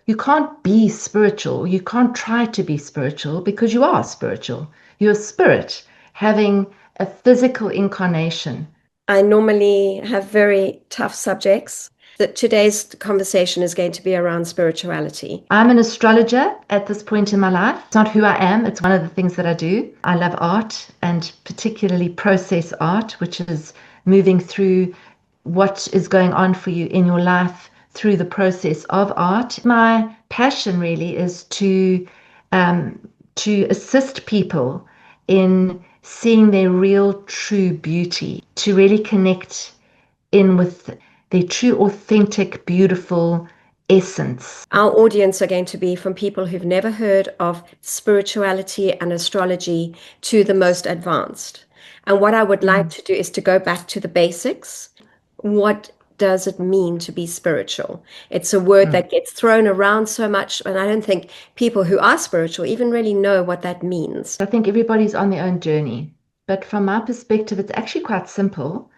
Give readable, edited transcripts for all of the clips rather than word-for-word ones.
you can't be spiritual. You can't try to be spiritual because you are spiritual. You're a spirit having a physical incarnation. I normally have very tough subjects. That today's conversation is going to be around spirituality. I'm an astrologer at this point in my life. It's not who I am, it's one of the things that I do. I love art and particularly process art, which is moving through what is going on for you in your life through the process of art. My passion really is to assist people in seeing their real true beauty, to really connect in with their true, authentic, beautiful essence. Our audience are going to be from people who've never heard of spirituality and astrology to the most advanced. And what I would like to do is to go back to the basics. What does it mean to be spiritual? It's a word that gets thrown around so much, and I don't think people who are spiritual even really know what that means. I think everybody's on their own journey. But from my perspective, it's actually quite simple,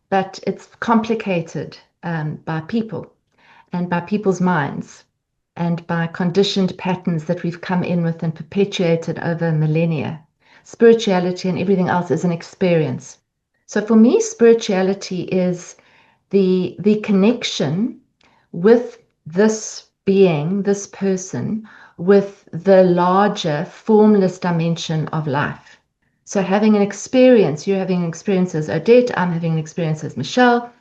but it's complicated by people and by people's minds and by conditioned patterns that we've come in with and perpetuated over millennia. Spirituality and everything else is an experience. So for me, spirituality is the connection with this being, this person, with the larger formless dimension of life. So having an experience, you're having an experience as Odette, I'm having an experience as Michelle.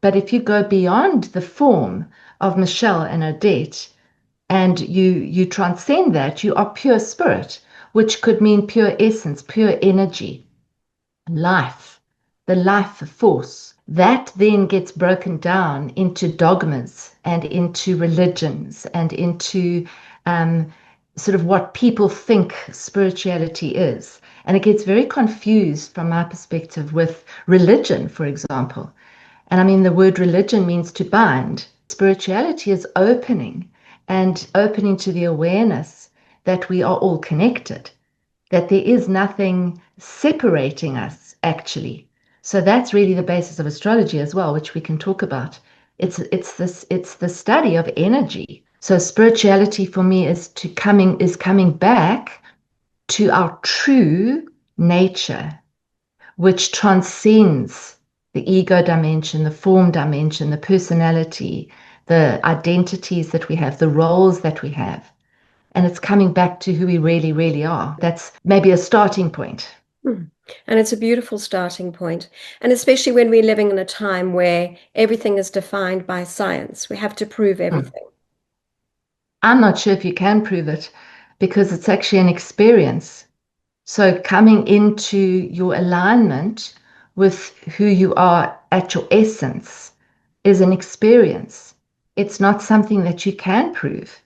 But if you go beyond the form of Michelle and Odette, and you transcend that, you are pure spirit, which could mean pure essence, pure energy, life, the life force. That then gets broken down into dogmas and into religions and into sort of what people think spirituality is. And it gets very confused from my perspective with religion, for example. And I mean, the word religion means to bind. Spirituality is opening and opening to the awareness that we are all connected, that there is nothing separating us, actually. So that's really the basis of astrology as well, which we can talk about. It's the study of energy. So spirituality for me is coming back to our true nature, which transcends the ego dimension, the form dimension, the personality, the identities that we have, the roles that we have. And it's coming back to who we really, really are. That's maybe a starting point. And it's a beautiful starting point. And especially when we're living in a time where everything is defined by science, we have to prove everything. I'm not sure if you can prove it because it's actually an experience. So coming into your alignment with who you are at your essence is an experience. It's not something that you can prove.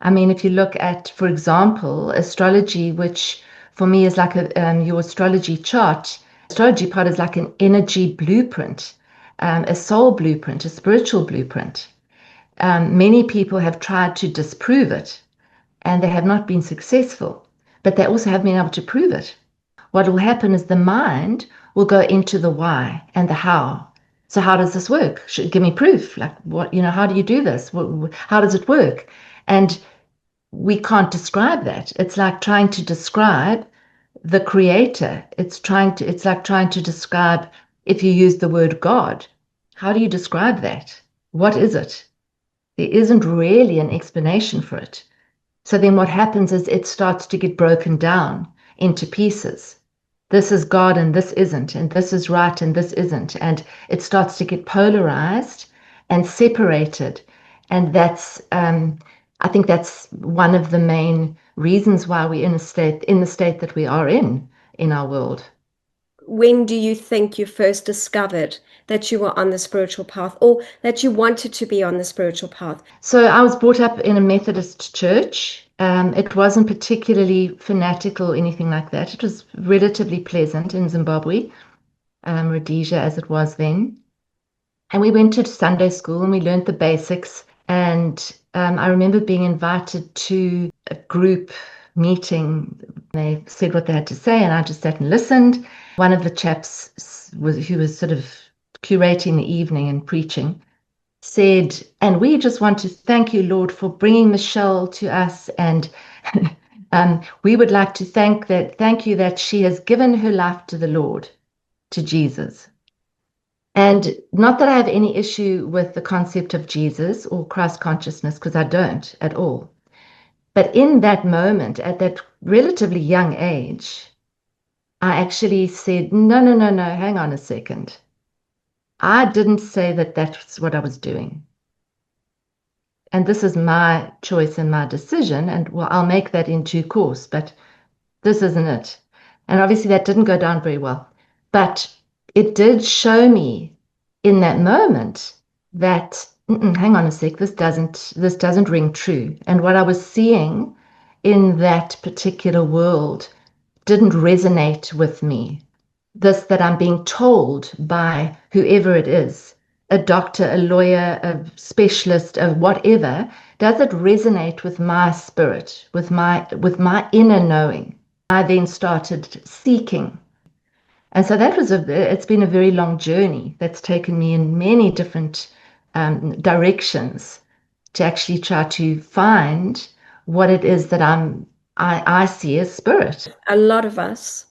I mean, if you look at, for example, astrology, which for me is like your astrology chart, astrology part is like an energy blueprint, a soul blueprint, a spiritual blueprint. Many people have tried to disprove it and they have not been successful, but they also have been able to prove it. What will happen is the mind will go into the why and the how. So how does this work? Give me proof. Like what, how do you do this? How does it work? And we can't describe that. It's like trying to describe the creator. It's like trying to describe, if you use the word God, how do you describe that? What is it? There isn't really an explanation for it. So then what happens is it starts to get broken down into pieces. This is God and this isn't, and this is right and this isn't. And it starts to get polarized and separated. And I think that's one of the main reasons why we're in the state that we are in our world. When do you think you first discovered that you were on the spiritual path or that you wanted to be on the spiritual path? So I was brought up in a Methodist church. It wasn't particularly fanatical or anything like that. It was relatively pleasant in Zimbabwe, Rhodesia as it was then. And we went to Sunday school and we learned the basics. And I remember being invited to a group meeting. They said what they had to say, and I just sat and listened. One of the chaps who was sort of curating the evening and preaching said, and we just want to thank you, Lord, for bringing Michelle to us. And we would like to thank you that she has given her life to the Lord, to Jesus. And not that I have any issue with the concept of Jesus or Christ consciousness, because I don't at all. But in that moment, at that relatively young age, I actually said, no, no, no, no, hang on a second. I didn't say that that's what I was doing. And this is my choice and my decision. And well, I'll make that in due course, but this isn't it. And obviously that didn't go down very well. But it did show me in that moment that hang on a sec, this doesn't ring true. And what I was seeing in that particular world didn't resonate with me. This that I'm being told by whoever it is, a doctor, a lawyer, a specialist, a whatever, does it resonate with my spirit, with my inner knowing? I then started seeking. And so it's been a very long journey that's taken me in many different directions to actually try to find what it is that I see as spirit. A lot of us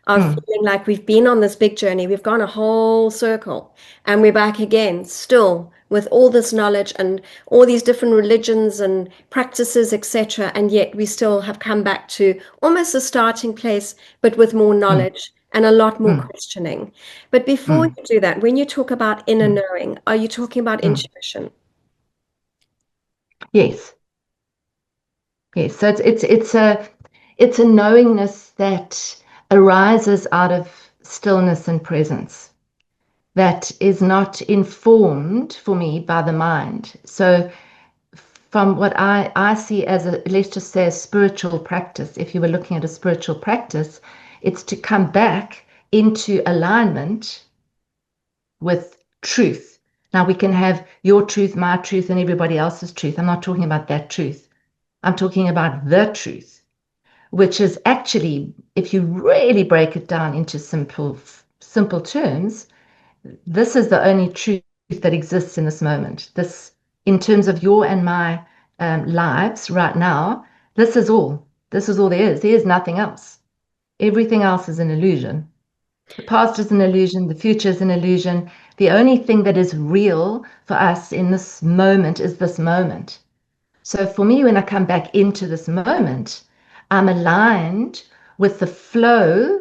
are Mm, feeling like we've been on this big journey, we've gone a whole circle, and we're back again, still with all this knowledge and all these different religions and practices, etc. And yet we still have come back to almost a starting place, but with more mm, knowledge and a lot more mm, questioning. But before mm, you do that, when you talk about inner mm, knowing, are you talking about mm. intuition? Yes, yes. So it's a knowingness that arises out of stillness and presence that is not informed for me by the mind. So from what I see as let's just say a spiritual practice, if you were looking at a spiritual practice, it's to come back into alignment with truth. Now we can have your truth, my truth, and everybody else's truth. I'm not talking about that truth. I'm talking about the truth, which is actually, if you really break it down into simple terms, this is the only truth that exists in this moment. This, in terms of your and my lives right now, this is all. This is all there is. There is nothing else. Everything else is an illusion. The past is an illusion. The future is an illusion. The only thing that is real for us in this moment is this moment. So for me, when I come back into this moment, I'm aligned with the flow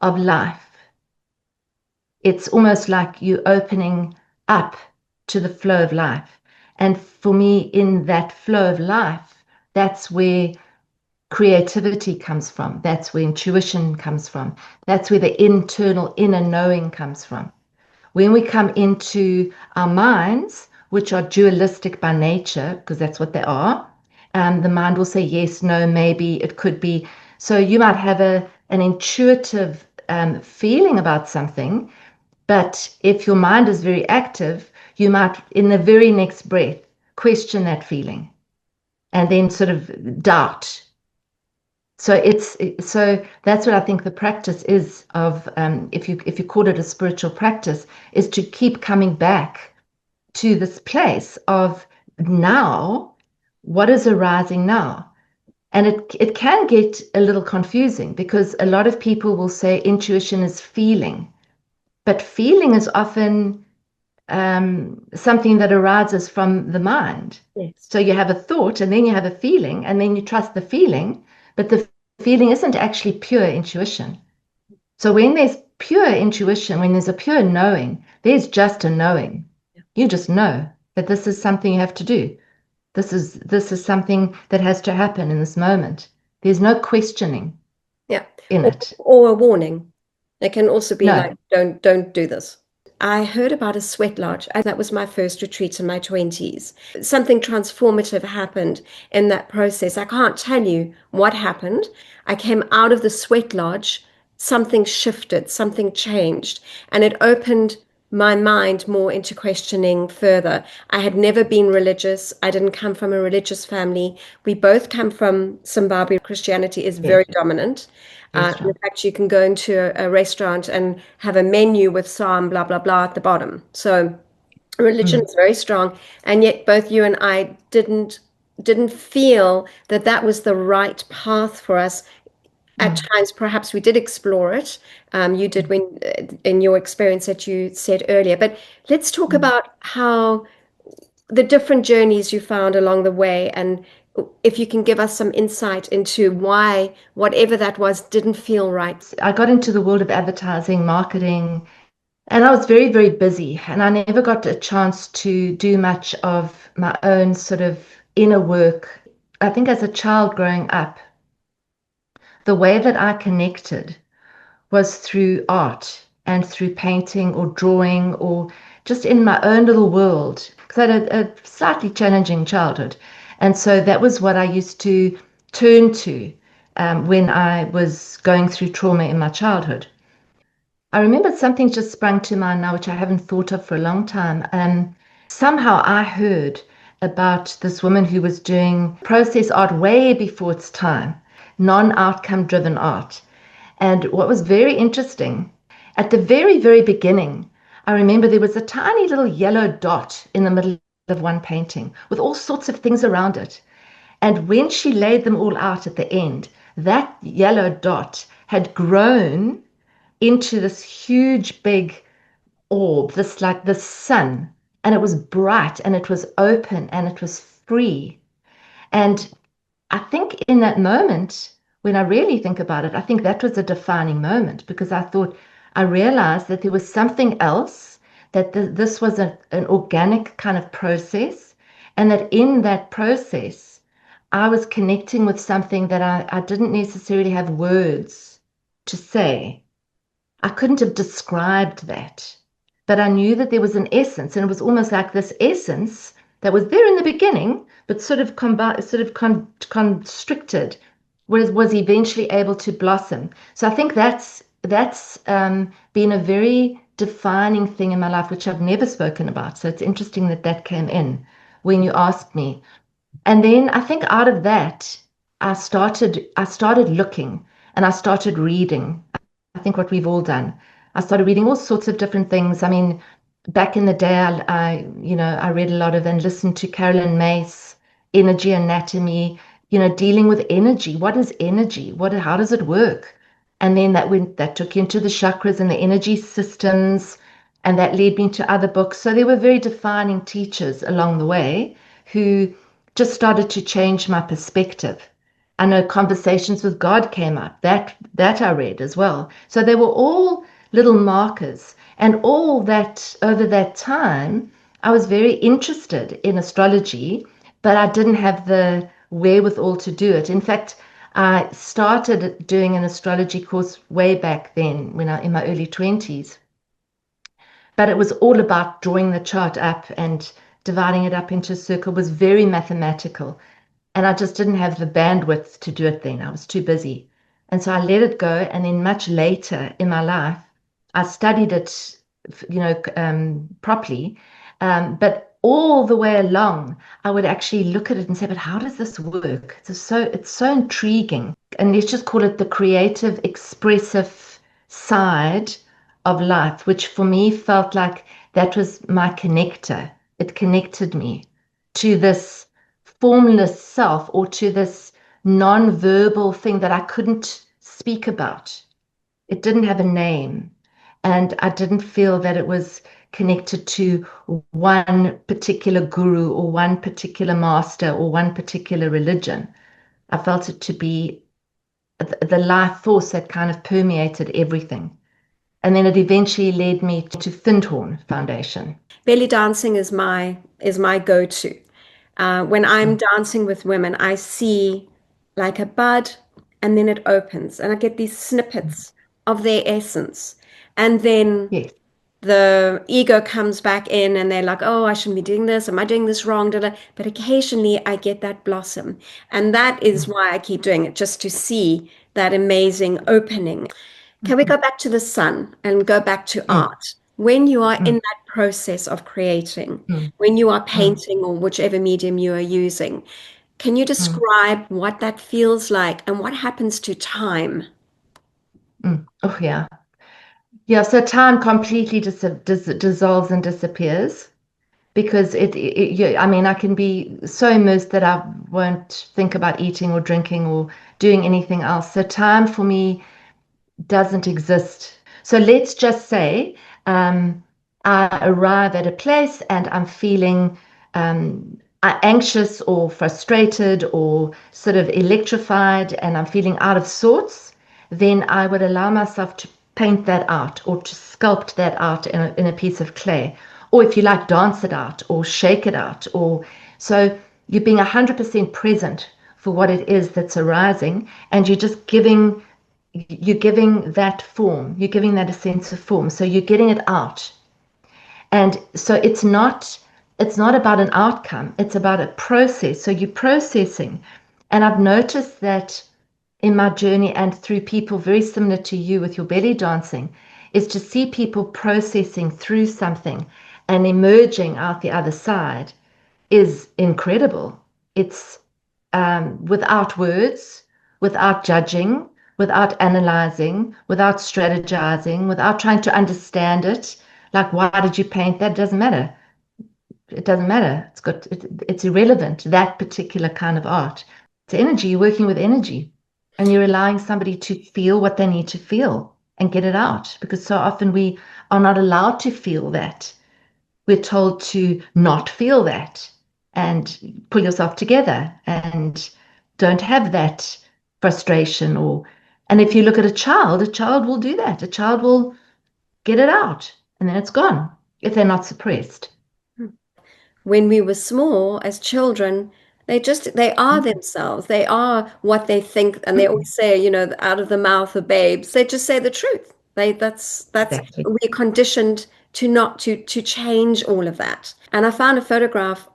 of life. It's almost like you opening up to the flow of life. And for me, in that flow of life, that's where creativity comes from. That's where intuition comes from. That's where the internal inner knowing comes from. When we come into our minds, which are dualistic by nature, because that's what they are, the mind will say yes, no, maybe, it could be. So you might have an intuitive feeling about something, but if your mind is very active, you might, in the very next breath, question that feeling and then sort of doubt. So that's what I think the practice is of if you call it a spiritual practice, is to keep coming back to this place of now, what is arising now? And it can get a little confusing because a lot of people will say intuition is feeling, but feeling is often something that arises from the mind. Yes. So you have a thought and then you have a feeling and then you trust the feeling, but the feeling isn't actually pure intuition. So when there's pure intuition, when there's a pure knowing, there's just a knowing. You just know that this is something you have to do. This is something that has to happen in this moment. There's no questioning Yeah. in it. Or a warning. It can also be like, No. don't do this. I heard about a sweat lodge. That was my first retreat in my 20s. Something transformative happened in that process. I can't tell you what happened. I came out of the sweat lodge, something shifted, something changed, and it opened my mind more into questioning further. I had never been religious. I didn't come from a religious family. We both come from Zimbabwe. Christianity is very Yes. dominant. Yes, In right. fact, you can go into a restaurant and have a menu with Psalm, blah, blah, blah at the bottom. So Religion mm, is very strong, and yet both you and I didn't feel that that was the right path for us. At mm, times, perhaps we did explore it. You did mm, when in your experience that you said earlier. But let's talk mm. about how the different journeys you found along the way, and if you can give us some insight into why whatever that was didn't feel right. I got into the world of advertising, marketing, and I was very, very busy. And I never got a chance to do much of my own sort of inner work. I think as a child growing up, the way that I connected was through art and through painting or drawing or just in my own little world because I had a slightly challenging childhood. And so that was what I used to turn to when I was going through trauma in my childhood. I remember something just sprung to mind now, which I haven't thought of for a long time. Somehow I heard about this woman who was doing process art way before its time, non-outcome driven art. And what was very interesting, at the very, very beginning, I remember there was a tiny little yellow dot in the middle of one painting with all sorts of things around it. And when she laid them all out at the end, that yellow dot had grown into this huge, big orb, this like the sun. And it was bright and it was open and it was free. And I think in that moment, when I really think about it, I think that was a defining moment because I thought I realized that there was something else, that this was an organic kind of process, and that in that process, I was connecting with something that I didn't necessarily have words to say. I couldn't have described that, but I knew that there was an essence, and it was almost like this essence that was there in the beginning, but constricted, was eventually able to blossom. So I think that's been a very defining thing in my life, which I've never spoken about. So it's interesting that that came in when you asked me. And then I think out of that, I started looking and I started reading. I think what we've all done. I started reading all sorts of different things. I mean, back in the day, I read a lot of and listened to Carolyn Mace, Energy Anatomy, dealing with energy. What is energy? How does it work? And then that took you into the chakras and the energy systems, and that led me to other books. So there were very defining teachers along the way who just started to change my perspective. I know Conversations with God came up. That I read as well. So they were all little markers. And all that over that time, I was very interested in astrology, but I didn't have the wherewithal to do it. In fact, I started doing an astrology course way back then when I in my early 20s. But it was all about drawing the chart up and dividing it up into a circle. It was very mathematical. And I just didn't have the bandwidth to do it then. I was too busy. And so I let it go. And then much later in my life, I studied it, properly. But all the way along, I would actually look at it and say, but how does this work? It's so intriguing. And let's just call it the creative, expressive side of life, which for me felt like that was my connector. It connected me to this formless self or to this non-verbal thing that I couldn't speak about. It didn't have a name. And I didn't feel that it was connected to one particular guru or one particular master or one particular religion. I felt it to be the life force that kind of permeated everything. And then it eventually led me to Findhorn Foundation. Belly dancing is my go-to. When I'm Mm. dancing with women, I see like a bud and then it opens and I get these snippets of their essence. And then Yes. the ego comes back in and they're like, oh, I shouldn't be doing this. Am I doing this wrong? Da, da. But occasionally I get that blossom. And that is Mm. why I keep doing it, just to see that amazing opening. Can we Mm. go back to the sun and go back to Mm. art? When you are in Mm. that process of creating, Mm. when you are Mm. painting or whichever medium you are using, can you Mm. describe what that feels like and what happens to time? Mm. Oh, yeah. Yeah, so time completely dissolves and disappears. because I mean, I can be so immersed that I won't think about eating or drinking or doing anything else. So time for me doesn't exist. So let's just say I arrive at a place and I'm feeling anxious or frustrated or sort of electrified and I'm feeling out of sorts, then I would allow myself to paint that out or to sculpt that out in a piece of clay. Or if you like, dance it out or shake it out. Or so you're being 100% present for what it is that's arising, and you're giving that form, you're giving that a sense of form. So you're getting it out. And so it's not about an outcome, it's about a process. So you're processing. And I've noticed that in my journey and through people very similar to you with your belly dancing, is to see people processing through something and emerging out the other side is incredible. It's without words, without judging, without analyzing, without strategizing, without trying to understand it. Like, why did you paint that? It doesn't matter. It doesn't matter. It's irrelevant. That particular kind of art. It's energy. You're working with energy, and you're allowing somebody to feel what they need to feel and get it out. Because so often we are not allowed to feel that. We're told to not feel that and pull yourself together and don't have that frustration. And if you look at a child will do that. A child will get it out and then it's gone if they're not suppressed. When we were small as children, they are themselves. They are what they think, and they always say, out of the mouth of babes, they just say the truth. That's Exactly. we're conditioned to not to change all of that. And I found a photograph,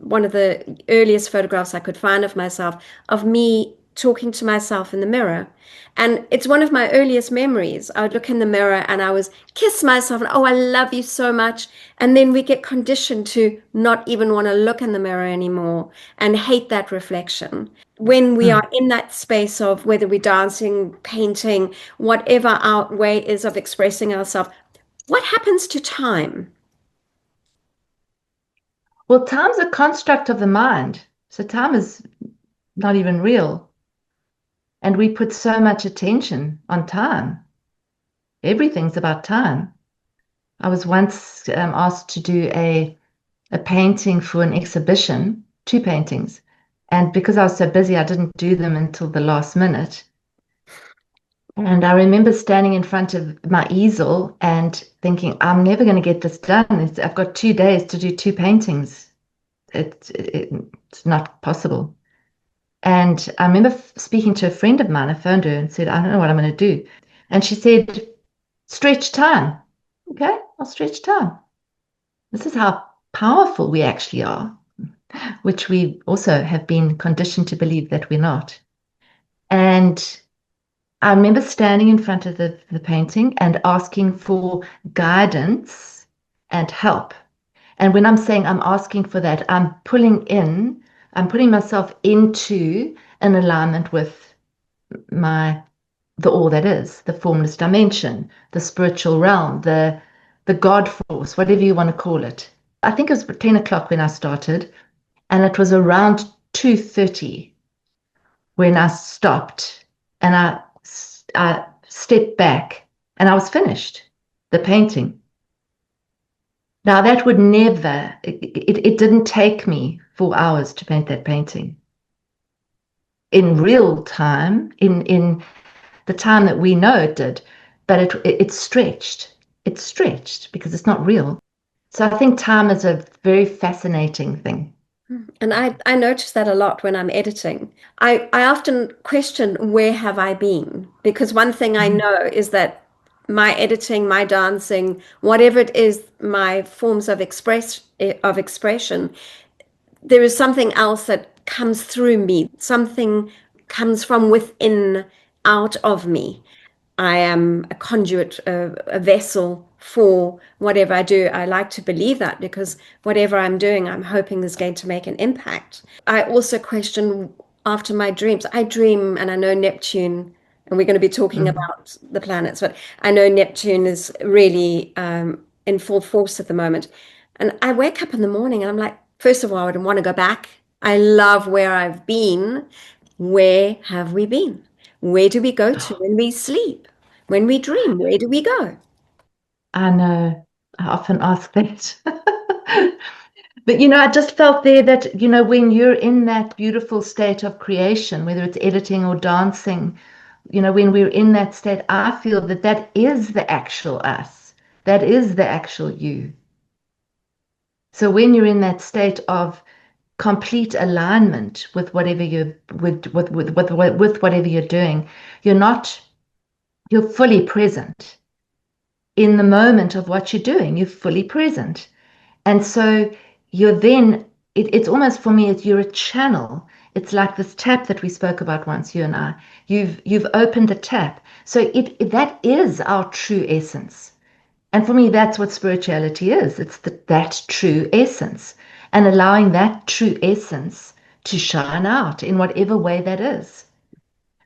one of the earliest photographs I could find of myself, of me talking to myself in the mirror. And it's one of my earliest memories. I would look in the mirror and I was kiss myself and, oh, I love you so much. And then we get conditioned to not even want to look in the mirror anymore and hate that reflection. When we Mm. are in that space of whether we're dancing, painting, whatever our way is of expressing ourselves, what happens to time? Well, time's a construct of the mind. So time is not even real. And we put so much attention on time. Everything's about time. I was once asked to do a painting for an exhibition, two paintings. And because I was so busy, I didn't do them until the last minute. And I remember standing in front of my easel and thinking, I'm never going to get this done. I've got 2 days to do two paintings. It's not possible. And I remember speaking to a friend of mine. I phoned her and said, I don't know what I'm going to do. And she said, stretch time. Okay, I'll stretch time. This is how powerful we actually are, which we also have been conditioned to believe that we're not. And I remember standing in front of the painting and asking for guidance and help. And when I'm saying I'm asking for that, I'm putting myself into an alignment with the all that is, the formless dimension, the spiritual realm, the God force, whatever you want to call it. I think it was 10 o'clock when I started, and it was around 2:30 when I stopped and I stepped back and I was finished the painting. Now that would never, it didn't take me 4 hours to paint that painting. In real time, in the time that we know it did, but it's stretched. It's stretched because it's not real. So I think time is a very fascinating thing. And I notice that a lot when I'm editing. I often question, where have I been? Because one thing I Mhm. know is that my editing, my dancing, whatever it is, my forms of expression, there is something else that comes through me. Something comes from within, out of me. I am a conduit, a vessel for whatever I do. I like to believe that because whatever I'm doing, I'm hoping is going to make an impact. I also question after my dreams. I dream, and I know Neptune, and we're going to be talking Mm. about the planets, but I know Neptune is really in full force at the moment. And I wake up in the morning and I'm like, first of all, I would want to go back. I love where I've been. Where have we been? Where do we go to when we sleep? When we dream, where do we go? I know. I often ask that. But I just felt there that, when you're in that beautiful state of creation, whether it's editing or dancing, when we're in that state, I feel that that is the actual us. That is the actual you. So when you're in that state of complete alignment with whatever you're with whatever you're doing, you're fully present in the moment of what you're doing. You're fully present. And so you're then, it's almost for me, you're a channel. It's like this tap that we spoke about once, you and I. You've opened the tap. So that is our true essence. And for me, that's what spirituality is. It's that true essence and allowing that true essence to shine out in whatever way that is.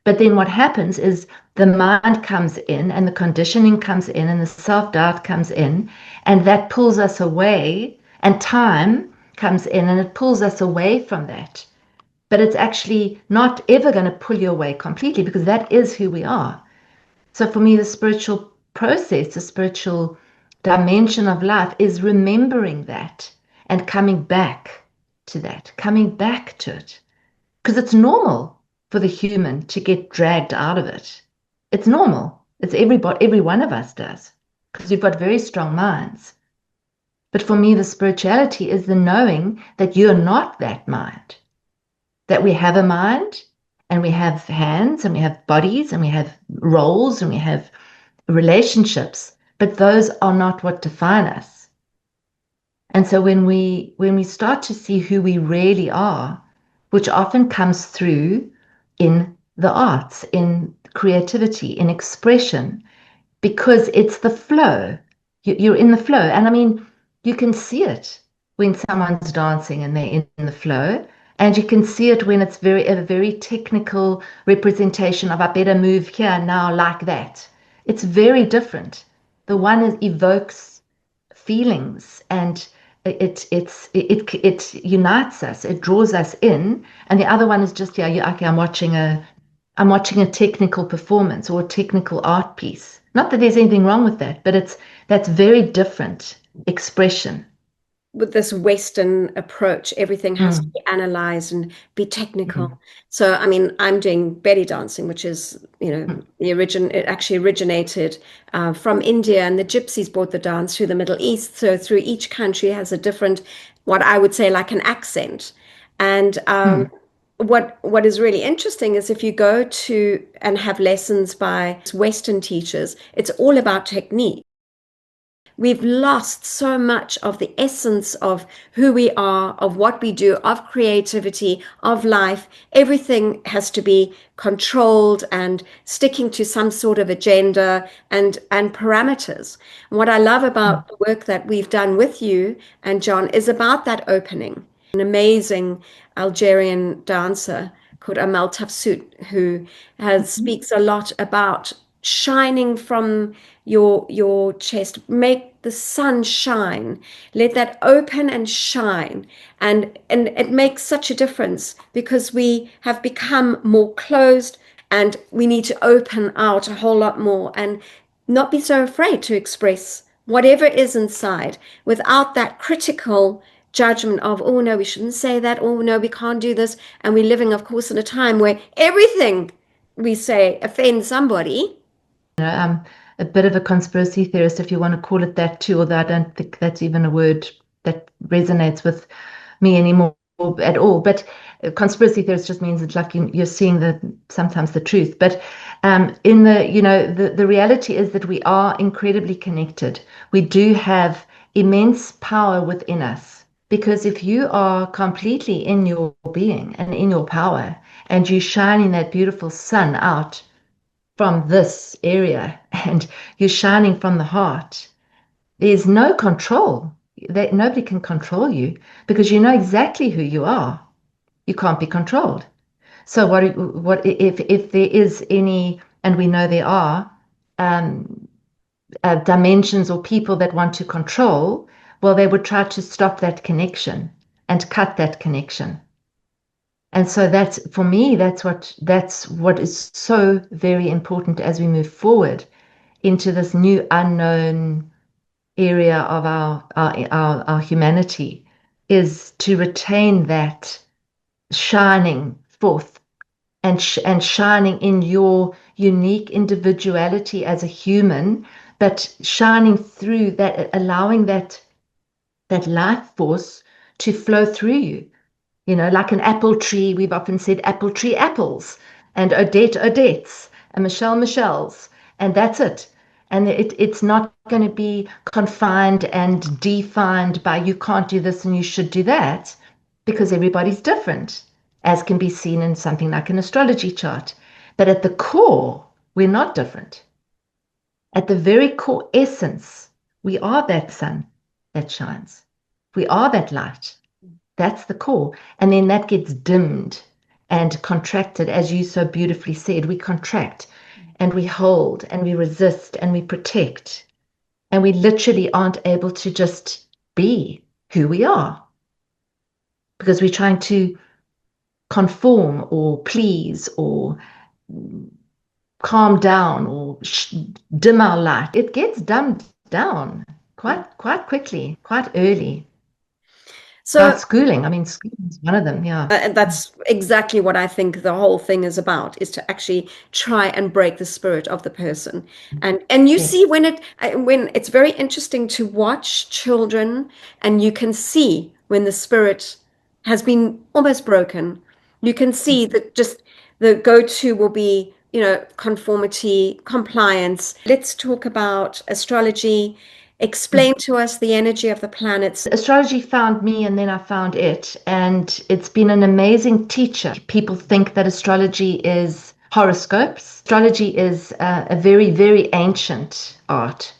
But then what happens is the mind comes in and the conditioning comes in and the self-doubt comes in and that pulls us away and time comes in and it pulls us away from that. But it's actually not ever going to pull you away completely because that is who we are. So for me, the spiritual process, the spiritual dimension of life is remembering that and coming back to that, coming back to it. Because it's normal for the human to get dragged out of it. It's normal. It's every one of us does, because we've got very strong minds. But for me, the spirituality is the knowing that you're not that mind, that we have a mind and we have hands and we have bodies and we have roles and we have relationships, but those are not what define us. And so when we start to see who we really are, which often comes through in the arts, in creativity, in expression, because it's the flow. You're in the flow. And I mean, you can see it when someone's dancing and they're in the flow. And you can see it when it's a very technical representation of I better move here now like that. It's very different. The one evokes feelings and it unites us, it draws us in, and the other one is just okay, I'm watching a technical performance or a technical art piece. Not that there's anything wrong with that, but that's very different expression. With this Western approach, everything has to Mm, be analyzed and be technical. mm, So, I mean, I'm doing belly dancing, which is, mm, it actually originated from India, and the gypsies brought the dance to the Middle East. So, through each country has a different, what I would say, like an accent. And mm. what is really interesting is if you go to and have lessons by Western teachers, it's all about technique. We've lost so much of the essence of who we are, of what we do, of creativity, of life. Everything has to be controlled and sticking to some sort of agenda and parameters. What I love Mm. about the work that we've done with you and John is about that opening. An amazing Algerian dancer called Amal Tafsout, who has Mhm. speaks a lot about shining from your chest. Make the sun shine. Let that open and shine. And it makes such a difference because we have become more closed and we need to open out a whole lot more and not be so afraid to express whatever is inside without that critical judgment of, oh no, we shouldn't say that, oh no, we can't do this. And we're living, of course, in a time where everything we say offends somebody. I'm a bit of a conspiracy theorist, if you want to call it that too, although I don't think that's even a word that resonates with me anymore at all. But conspiracy theorist just means it's like you're seeing sometimes the truth. But in the reality is that we are incredibly connected. We do have immense power within us. Because if you are completely in your being and in your power, and you're shining that beautiful sun out from this area and you're shining from the heart, there's no control. That nobody can control you because you know exactly who you are. You can't be controlled. So what if there is any, and we know there are, dimensions or people that want to control? well, they would try to stop that connection and cut that connection. And so that's, for me, that's what is so very important as we move forward into this new unknown area of our humanity, is to retain that shining forth and shining in your unique individuality as a human, but shining through that, allowing that life force to flow through you. You know, like an apple tree, we've often said apple tree apples, and Odette Odettes, and Michelle Michelle's, and that's it. And it's not going to be confined and defined by you can't do this and you should do that, because everybody's different, as can be seen in something like an astrology chart. But at the core, we're not different. At the very core essence, we are that sun that shines. We are that light. That's the core. And then that gets dimmed and contracted, as you so beautifully said. We contract and we hold and we resist and we protect. And we literally aren't able to just be who we are, because we're trying to conform or please or calm down or dim our light. It gets dumbed down quite quickly, quite early. By So schooling. I mean, schooling is one of them, yeah. and that's exactly what I think the whole thing is about, is to actually try and break the spirit of the person. And you see, Yes. when it's very interesting to watch children, and you can see when the spirit has been almost broken. You can see that just the go-to will be, conformity, compliance. Let's talk about astrology. Explain to us the energy of the planets. Astrology found me and then I found it. And it's been an amazing teacher. People think that astrology is horoscopes. Astrology is a very, very ancient art.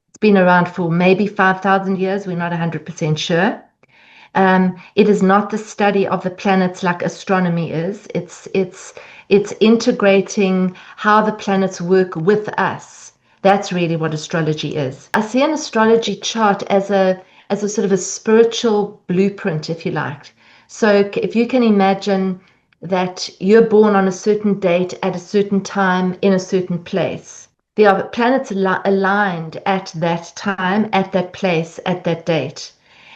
It's been around for maybe 5,000 years. We're not 100% sure. It is not the study of the planets like astronomy is. It's integrating how the planets work with us. That's really what astrology is. I see an astrology chart as a sort of a spiritual blueprint, if you like. So if you can imagine that you're born on a certain date at a certain time in a certain place. There are planets aligned at that time, at that place, at that date.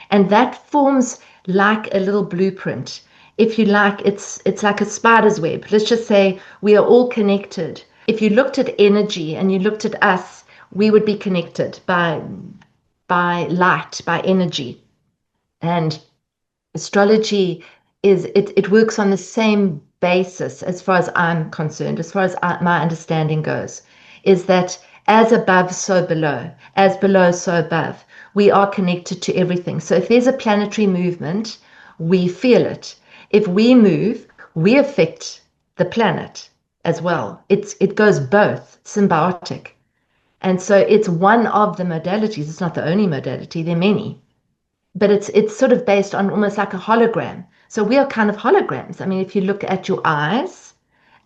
And that forms like a little blueprint. If you like, it's like a spider's web. Let's just say we are all connected. If you looked at energy and you looked at us, we would be connected by light, by energy. And astrology it works on the same basis, as far as I'm concerned, as far as my understanding goes, is that as above, so below, as below, so above. We are connected to everything. So if there's a planetary movement, we feel it. If we move, we affect the planet as well. It goes both, symbiotic. And so it's one of the modalities. It's not the only modality. There are many, but it's sort of based on almost like a hologram. So we are kind of holograms. I mean, if you look at your eyes,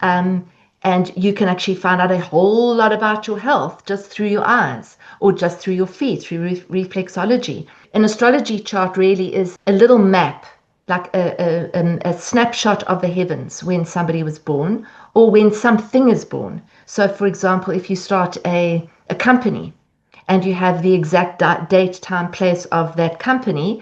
um, and you can actually find out a whole lot about your health just through your eyes or just through your feet, through reflexology. An astrology chart really is a little map, like a snapshot of the heavens when somebody was born or when something is born. So, for example, if you start a company, and you have the exact date, time, place of that company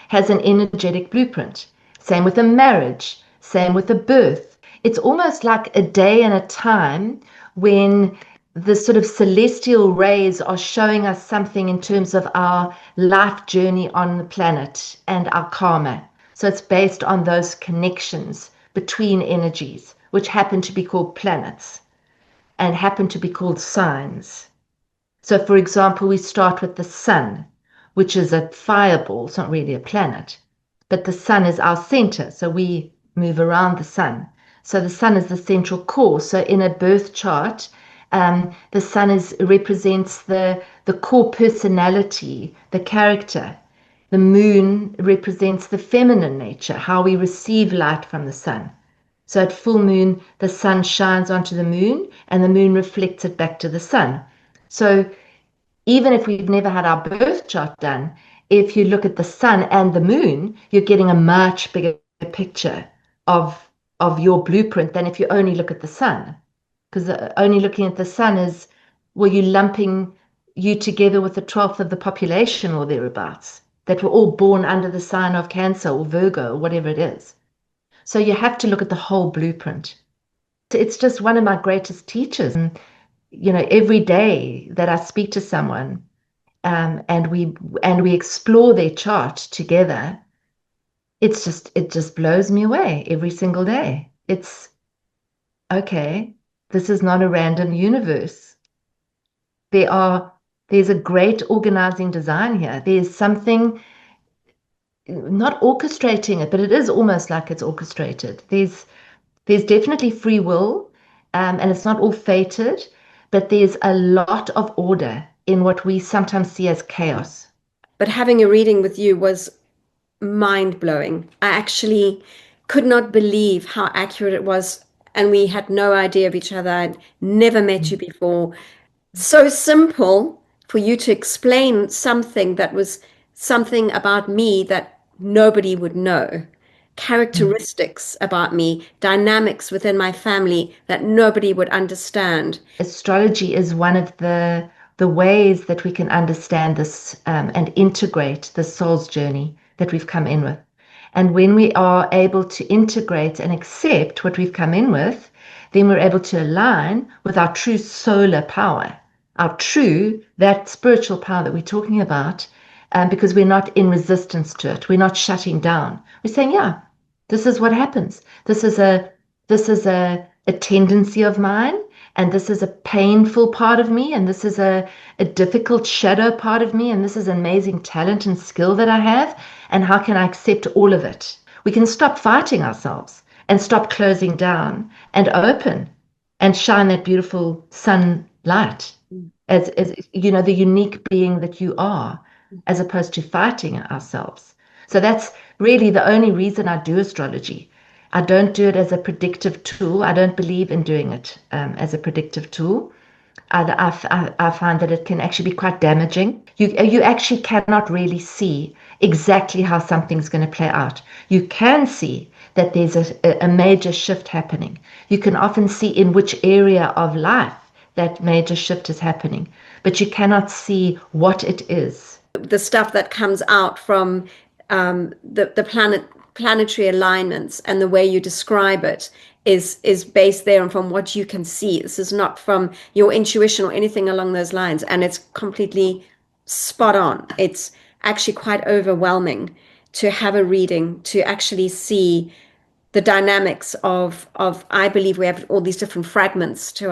has an energetic blueprint. Same with a marriage, same with a birth. It's almost like a day and a time when the sort of celestial rays are showing us something in terms of our life journey on the planet and our karma. So it's based on those connections between energies, which happen to be called planets and happen to be called signs. So, for example, we start with the sun, which is a fireball. It's not really a planet, but the sun is our center. So we move around the sun. So the sun is the central core. So in a birth chart, the sun represents the core personality, the character. The moon represents the feminine nature, how we receive light from the sun. So at full moon, the sun shines onto the moon and the moon reflects it back to the sun. So even if we've never had our birth chart done, if you look at the sun and the moon, you're getting a much bigger picture of your blueprint than if you only look at the sun. Because only looking at the sun is, well, you lumping you together with the 12th of the population or thereabouts that were all born under the sign of Cancer or Virgo or whatever it is. So you have to look at the whole blueprint. It's just one of my greatest teachers. And, every day that I speak to someone, and we explore their chart together, it just blows me away every single day. It's okay. This is not a random universe. There's a great organizing design here. There's something not orchestrating it, but it is almost like it's orchestrated. There's definitely free will, and it's not all fated, but there's a lot of order in what we sometimes see as chaos. But having a reading with you was mind blowing. I actually could not believe how accurate it was. And we had no idea of each other. I'd never met you before. So simple for you to explain something that was something about me that nobody would know, characteristics about me, dynamics within my family that nobody would understand. Astrology is one of the ways that we can understand this, and integrate the soul's journey that we've come in with. And when we are able to integrate and accept what we've come in with, then we're able to align with our true solar power, that spiritual power that we're talking about, because we're not in resistance to it. We're not shutting down. We're saying, yeah, this is what happens. This is a tendency of mine, and this is a painful part of me, and this is a difficult shadow part of me, and this is an amazing talent and skill that I have, and how can I accept all of it? We can stop fighting ourselves and stop closing down and open and shine that beautiful sunlight as the unique being that you are, as opposed to fighting ourselves. So that's really the only reason I do astrology. I don't do it as a predictive tool. I don't believe in doing it as a predictive tool. I find that it can actually be quite damaging. You actually cannot really see exactly how something's going to play out. You can see that there's a major shift happening. You can often see in which area of life that major shift is happening, but you cannot see what it is. The stuff that comes out from the planetary alignments and the way you describe it is based there and from what you can see. This is not from your intuition or anything along those lines, and it's completely spot on. It's actually quite overwhelming to have a reading to actually see the dynamics of I believe we have all these different fragments to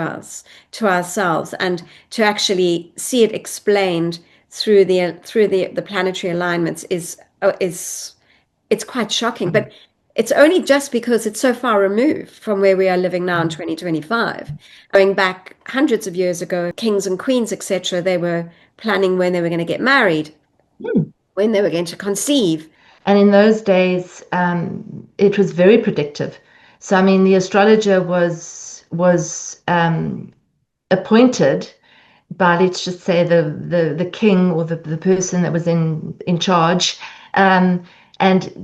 ourselves, and to actually see it explained through the planetary alignments is it's quite shocking. But it's only just because it's so far removed from where we are living now in 2025. Going back hundreds of years ago, kings and queens, etc., they were planning when they were going to get married, when they were going to conceive. And in those days, it was very predictive. So, I mean, the astrologer was appointed by, let's just say, the king or the person that was in charge, and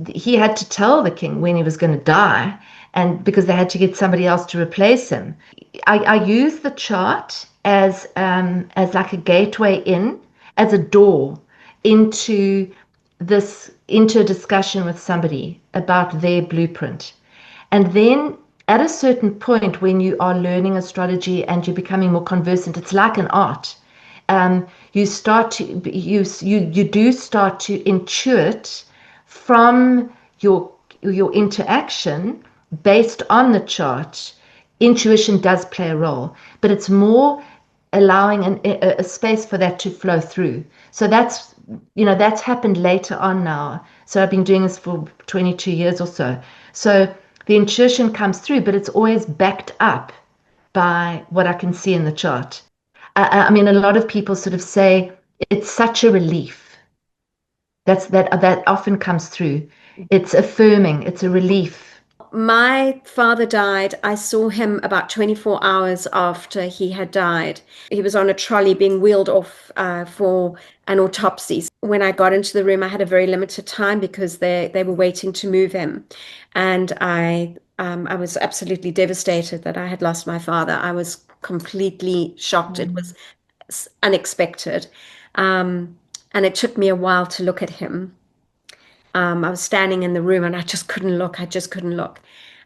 he had to tell the king when he was going to die, and because they had to get somebody else to replace him. I use the chart as like a gateway in, as a door into a discussion with somebody about their blueprint. And then at a certain point, when you are learning astrology and you're becoming more conversant, it's like an art. You do start to intuit from your interaction based on the chart. Intuition does play a role, but it's more allowing a space for that to flow through. So that's happened later on now. So I've been doing this for 22 years or so. So the intuition comes through, but it's always backed up by what I can see in the chart. I mean, a lot of people sort of say it's such a relief. That often comes through. It's affirming. It's a relief. Well, my father died. I saw him about 24 hours after he had died. He was on a trolley being wheeled off for an autopsy. When I got into the room, I had a very limited time because they were waiting to move him. And I was absolutely devastated that I had lost my father. I was completely shocked. It was unexpected. And it took me a while to look at him. I was standing in the room and I just couldn't look. I just couldn't look.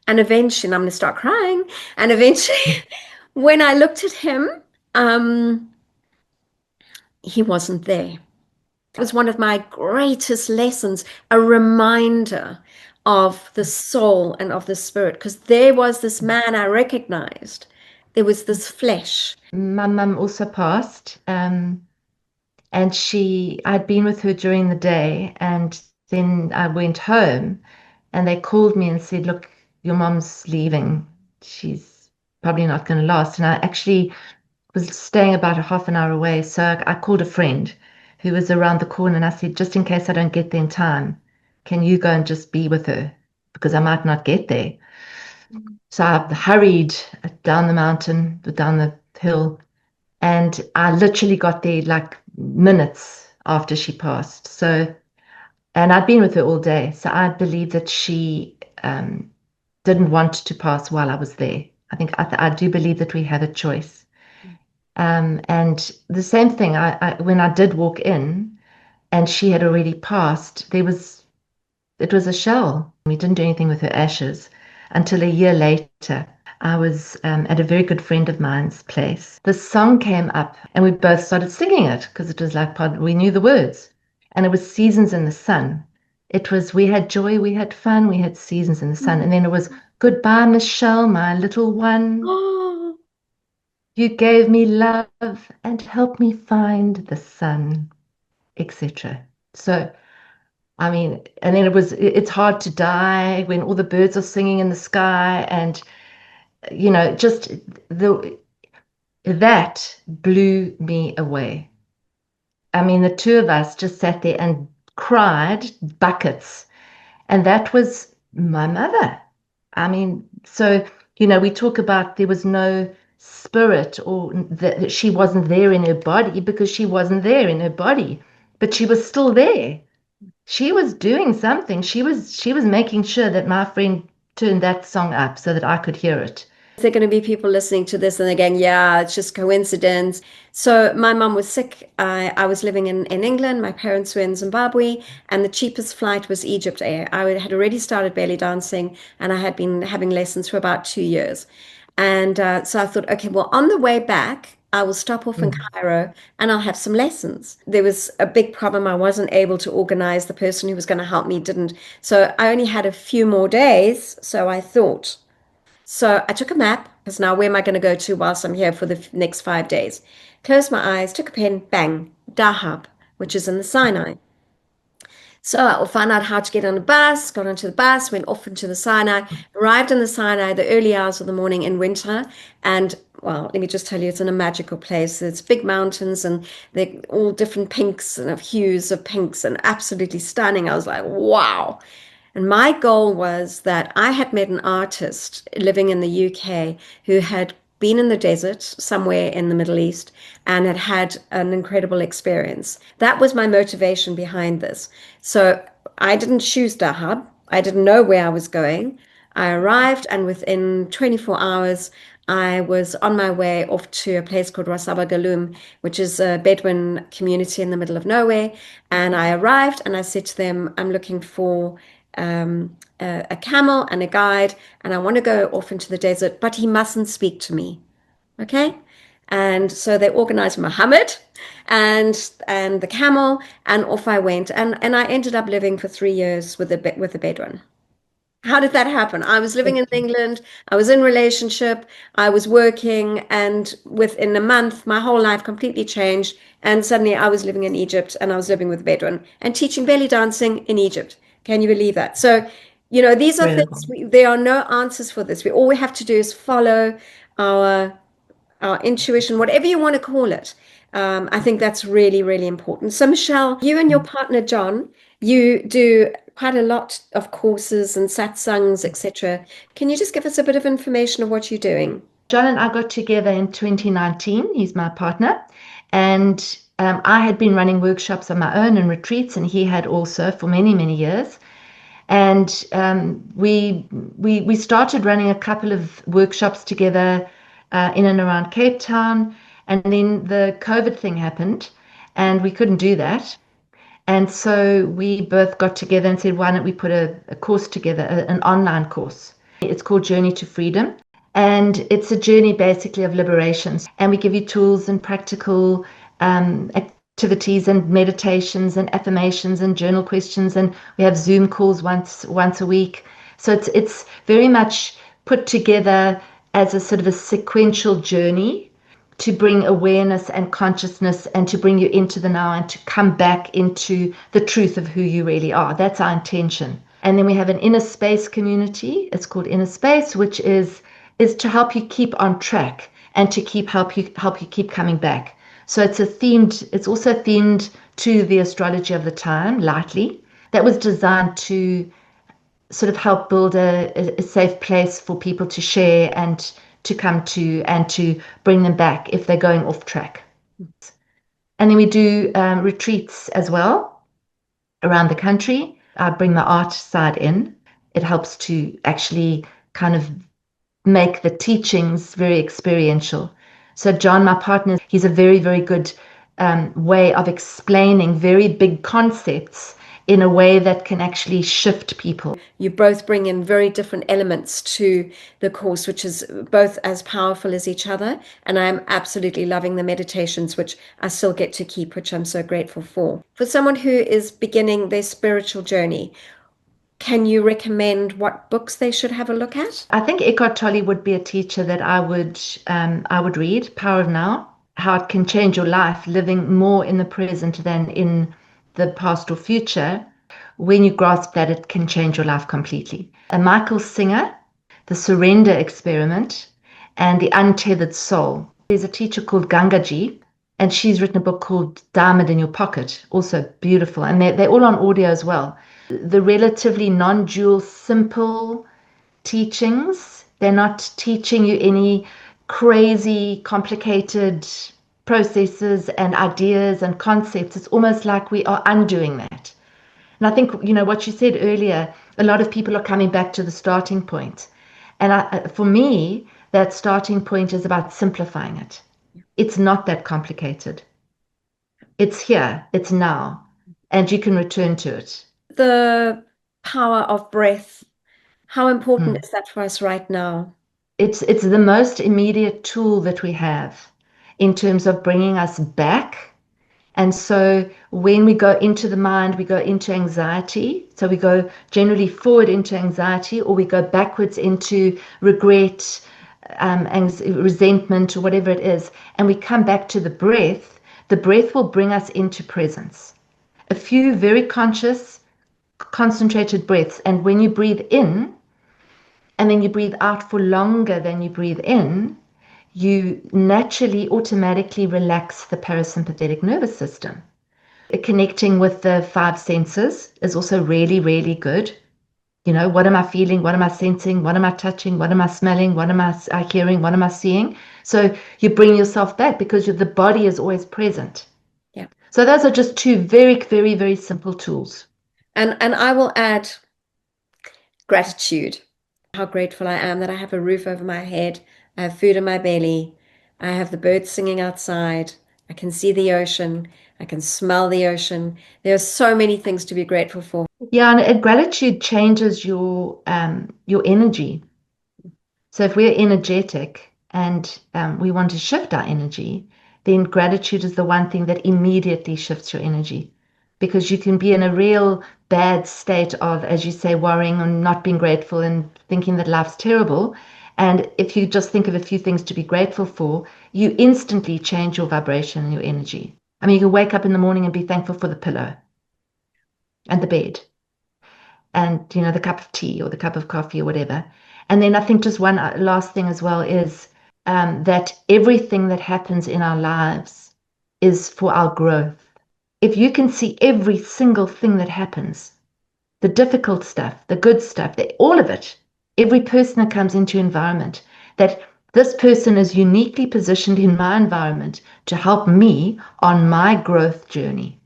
And eventually, and I'm going to start crying. And eventually, when I looked at him, um, he wasn't there. It was one of my greatest lessons, a reminder of the soul and of the spirit, because there was this man I recognized. There was this flesh. My mum also passed, and I'd been with her during the day, and then I went home, and they called me and said, "Look, your mom's leaving. She's probably not going to last." And I actually was staying about a half an hour away, so I called a friend who was around the corner, and I said, "Just in case I don't get there in time, can you go and just be with her? Because I might not get there." So I hurried down the mountain, down the hill, and I literally got there like minutes after she passed. So, and I'd been with her all day. So I believe that she didn't want to pass while I was there. I do believe that we have a choice. And the same thing, when I did walk in and she had already passed, it was a shell. We didn't do anything with her ashes until a year later. I was at a very good friend of mine's place. The song came up and we both started singing it because it was like we knew the words. And it was Seasons in the Sun. It was, we had joy, we had fun, we had seasons in the sun. And then it was, goodbye, Michelle, my little one. Oh, You gave me love and helped me find the sun, etc. So, I mean, and then it's hard to die when all the birds are singing in the sky, and just the that blew me away. I mean, the two of us just sat there and cried buckets, and that was my mother. I mean, so we talk about there was no spirit, or that she wasn't there in her body, because she wasn't there in her body, but she was still there. She was doing something. She was making sure that my friend turned that song up so that I could hear it. there are going to be people listening to this and they're going, yeah, it's just coincidence. So my mum was sick. I was living in England. My parents were in Zimbabwe, and the cheapest flight was Egypt Air. I had already started belly dancing, and I had been having lessons for about 2 years. And so I thought, okay, well, on the way back, I will stop off in Mm. Cairo and I'll have some lessons. There was a big problem. I wasn't able to organize. The person who was going to help me didn't. So I only had a few more days. So I thought, so I took a map because now where am I going to go to whilst I'm here for the next 5 days? Closed my eyes, took a pen, bang, Dahab, which is in the Sinai. So I found out how to get on a bus, got onto the bus, went off into the Sinai, arrived in the Sinai the early hours of the morning in winter. And well, let me just tell you, it's in a magical place. It's big mountains and they're all different pinks and of hues of pinks and absolutely stunning. I was like, wow. And my goal was that I had met an artist living in the UK who had been in the desert somewhere in the Middle East and had had an incredible experience. That was my motivation behind this. So I didn't choose Dahab. I didn't know where I was going. I arrived, and within 24 hours, I was on my way off to a place called Rasaba Galum, which is a Bedouin community in the middle of nowhere. And I arrived and I said to them, I'm looking for a camel and a guide, and I want to go off into the desert, but he mustn't speak to me. Okay. And so they organized Muhammad and the camel, and off I went. And I ended up living for 3 years with a Bedouin. How did that happen? I was living in England, I was in relationship, I was working, and within a month, my whole life completely changed. And suddenly I was living in Egypt and I was living with Bedouin and teaching belly dancing in Egypt. Can you believe that? So, these are things, Incredible. there are no answers for this. All we have to do is follow our our intuition, whatever you want to call it. I think that's really, really important. So, Michelle, you and your partner, John, you do quite a lot of courses and satsangs, etc. Can you just give us a bit of information of what you're doing? John and I got together in 2019. He's my partner. And I had been running workshops on my own and retreats, and he had also for many, many years. And we started running a couple of workshops together in and around Cape Town. And then the COVID thing happened, and we couldn't do that. And so we both got together and said, why don't we put a course together, an online course? It's called Journey to Freedom. And it's a journey basically of liberations. And we give you tools and practical activities and meditations and affirmations and journal questions. And we have Zoom calls once a week. So it's very much put together as a sort of a sequential journey to bring awareness and consciousness and to bring you into the now and to come back into the truth of who you really are. That's our intention. And then we have an inner space community. It's called Inner Space, which is to help you keep on track and to help you keep coming back. So it's also themed to the astrology of the time, lightly. That was designed to sort of help build a safe place for people to share and to come to and to bring them back if they're going off track. And then we do retreats as well around the country. I bring the art side in. It helps to actually kind of make the teachings very experiential. So John, my partner, he's a very, very good way of explaining very big concepts in a way that can actually shift people. You both bring in very different elements to the course, which is both as powerful as each other. And I'm absolutely loving the meditations, which I still get to keep, which I'm so grateful for. For someone who is beginning their spiritual journey, can you recommend what books they should have a look at? I think Eckhart Tolle would be a teacher that I would read. Power of Now, how it can change your life, living more in the present than in the past or future. When you grasp that, it can change your life completely. Michael Singer, The Surrender Experiment, and The Untethered Soul. There's a teacher called Gangaji, and she's written a book called Diamond in Your Pocket, also beautiful. And they're all on audio as well. The relatively non-dual, simple teachings. They're not teaching you any crazy, complicated processes and ideas and concepts. It's almost like we are undoing that. And I think, what you said earlier, a lot of people are coming back to the starting point. And for me, that starting point is about simplifying it. It's not that complicated. It's here, it's now, and you can return to it. The power of breath, how important is that for us right now? It's the most immediate tool that we have in terms of bringing us back. And so when we go into the mind, we go into anxiety. So we go generally forward into anxiety, or we go backwards into regret, resentment, or whatever it is. And we come back to the breath. The breath will bring us into presence. A few very conscious, concentrated breaths. And when you breathe in, and then you breathe out for longer than you breathe in, you naturally, automatically relax the parasympathetic nervous system. Connecting with the five senses is also really, really good. What am I feeling? What am I sensing? What am I touching? What am I smelling? What am I hearing? What am I seeing? So you bring yourself back because the body is always present. Yeah. So those are just two very, very, very simple tools. And I will add gratitude. How grateful I am that I have a roof over my head, I have food in my belly, I have the birds singing outside, I can see the ocean, I can smell the ocean. There are so many things to be grateful for. Yeah, and gratitude changes your energy. So if we're energetic and we want to shift our energy, then gratitude is the one thing that immediately shifts your energy, because you can be in a real bad state of, as you say, worrying and not being grateful and thinking that life's terrible. And if you just think of a few things to be grateful for, you instantly change your vibration and your energy. I mean, you can wake up in the morning and be thankful for the pillow and the bed and, the cup of tea or the cup of coffee or whatever. And then I think just one last thing as well is that everything that happens in our lives is for our growth. If you can see every single thing that happens the difficult stuff, the good stuff, all of it. Every person that comes into your environment, that this person is uniquely positioned in my environment to help me on my growth journey.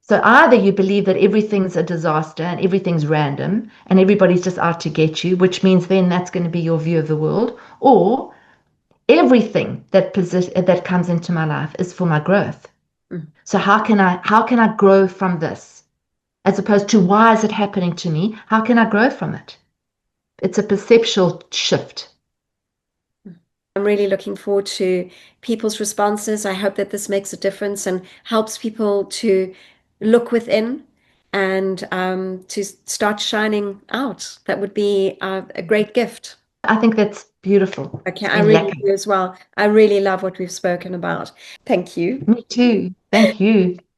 So either you believe that everything's a disaster and everything's random and everybody's just out to get you, which means then that's going to be your view of the world, or everything that comes into my life is for my growth. So how can I grow from this? As opposed to why is it happening to me? How can I grow from it? It's a perceptual shift. I'm really looking forward to people's responses. I hope that this makes a difference and helps people to look within and to start shining out. That would be a great gift. I think that's beautiful. Okay, It's I been really lekker. do as well. I really love what we've spoken about. Thank you. Me too. Thank you.